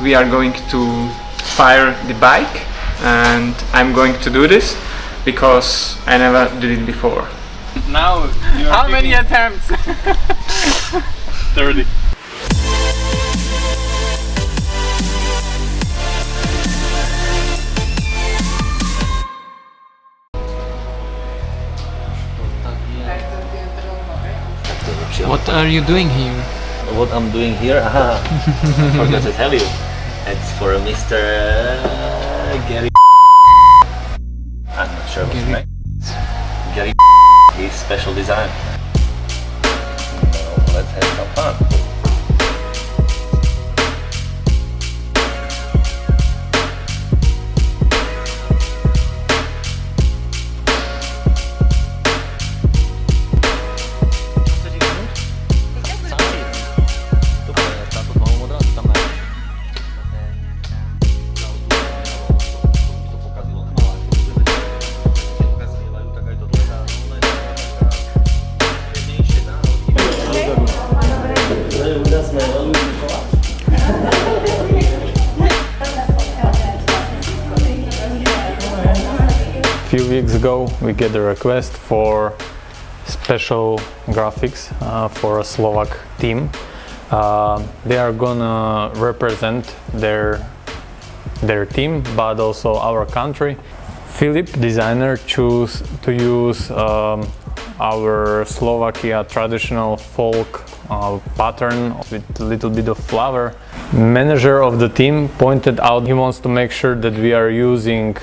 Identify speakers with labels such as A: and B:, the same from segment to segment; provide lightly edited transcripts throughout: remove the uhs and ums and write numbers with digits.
A: we are going to fire the bike, and I'm going to do this because I never did it before.
B: Now
A: How many attempts?
B: 30.
A: What are you doing here?
C: What I'm doing here? I forgot to tell you. It's for Mr. Gary. I'm not sure what's his name. Gary. His special design. So let's have some fun.
D: A few weeks ago we get a request for special graphics for a Slovak team. They are gonna represent their team, but also our country. SCRUBdesignz chose to use our Slovakia traditional folk pattern with a little bit of flower. Manager of the team pointed out he wants to make sure that we are using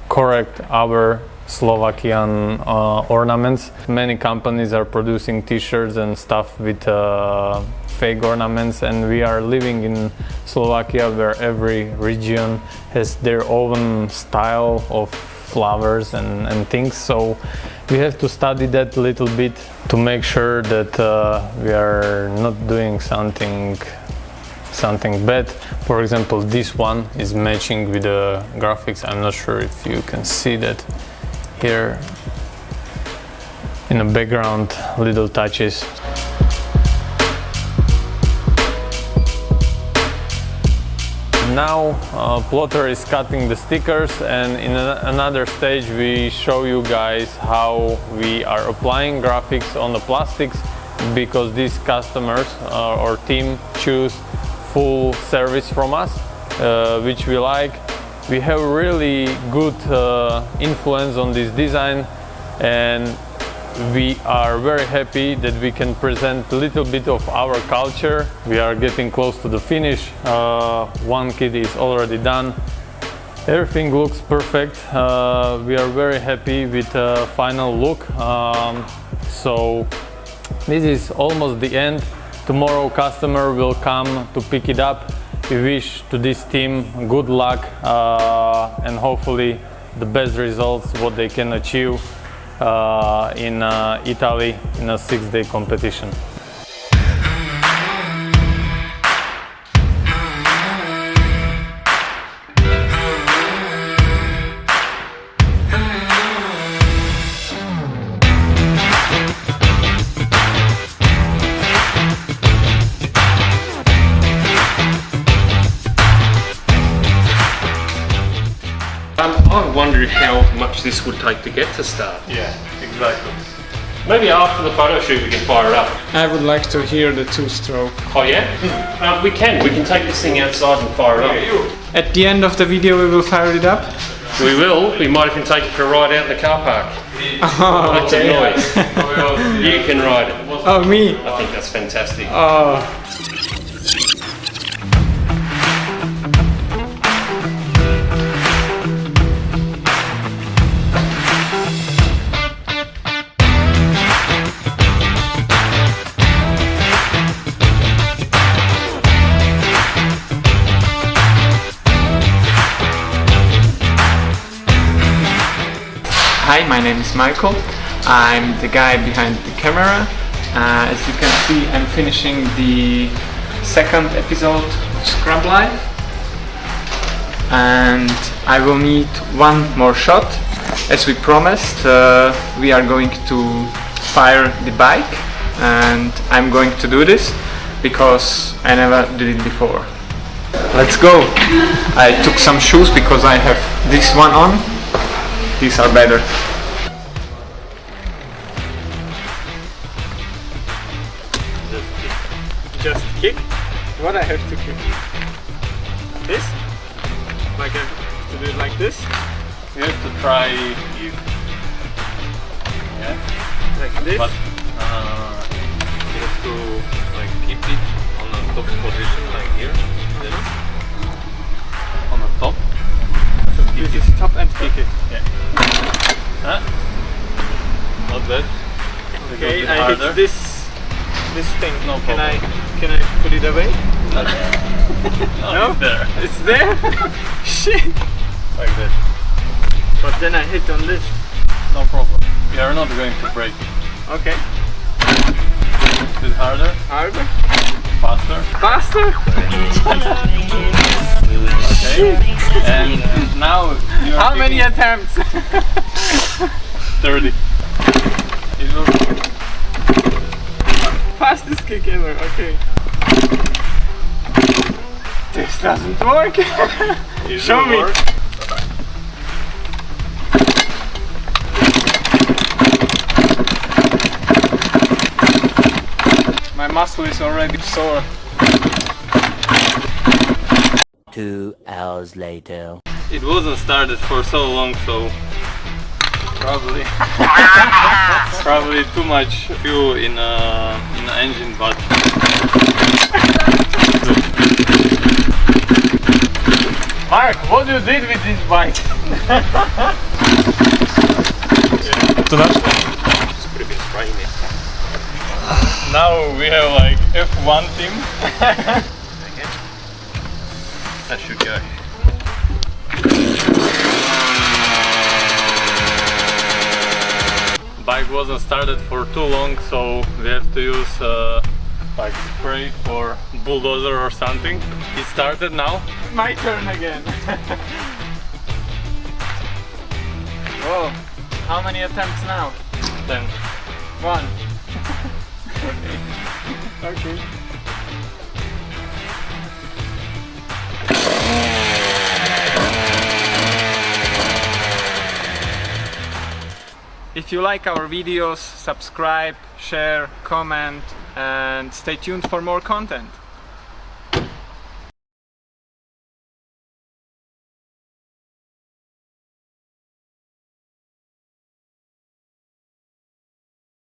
D: correct our Slovakian ornaments. Many companies are producing t-shirts and stuff with fake ornaments, and we are living in Slovakia where every region has their own style of flowers and things, so we have to study that a little bit to make sure that we are not doing something bad. For example, this one is matching with the graphics. I'm not sure if you can see that here in the background, little touches. Now Plotter is cutting the stickers, and in another stage we show you guys how we are applying graphics on the plastics, because these customers or team choose full service from us, which we like. We have really good influence on this design, and we are very happy that we can present a little bit of our culture. We are getting close to the finish. One kit is already done. Everything looks perfect. We are very happy with the final look. So this is almost the end. Tomorrow customer will come to pick it up. We wish to this team good luck and hopefully the best results what they can achieve in Italy in a 6-day competition.
B: I wonder how much this would take to get to start.
D: Yeah, exactly.
B: Maybe after the photo shoot we can fire it up.
A: I would like to hear the two-stroke.
B: Oh yeah? We can take this thing outside and fire it up.
A: At the end of the video we will fire it up.
B: We will. We might even take it for a ride out in the car park.
A: Oh,
B: That's a noise. You can ride it.
A: Oh, me?
B: I think that's fantastic.
A: Oh. Hi, my name is Michael. I'm the guy behind the camera. As you can see, I'm finishing the second episode of SCRUBdesignz, and I will need one more shot. As we promised, we are going to fire the bike, and I'm going to do this because I never did it before. let's go. I took some shoes because I have this one on. These are better. Just kick? What I have to kick? This? Like I have to do it like this?
D: You have to try it. Yeah.
A: Like this?
D: But you have to like keep it on the top position, like here. Yes. On the top.
A: This is top and kick it.
D: Yeah. Huh? Not bad.
A: Okay,
D: bit
A: I
D: harder.
A: hit this thing.
D: No
A: can
D: problem.
A: can I put it away?
D: No, it's there.
A: It's there? Shit!
D: Like that.
A: But then I hit on this.
D: No problem. We are not going to break it.
A: Okay.
D: A bit harder,
A: Harder?
D: faster.
A: Faster?
D: Okay. And now you are
A: How many
D: kicking
A: attempts?
D: 30. It will
A: Fastest kick ever, okay. This doesn't work. Show me.
D: work.
A: My muscle is already sore.
E: 2 hours later.
D: It wasn't started for so long, so probably probably too much fuel in the engine, but
A: Mark, what you did with this bike?
D: now we have like F1 team.
C: That should go.
D: Bike wasn't started for too long, so we have to use like spray or bulldozer or something. It started now.
A: My turn again. Whoa, how many attempts now?
D: 10.
A: 1. Okay. If you like our videos, subscribe, share, comment, and stay tuned for more content.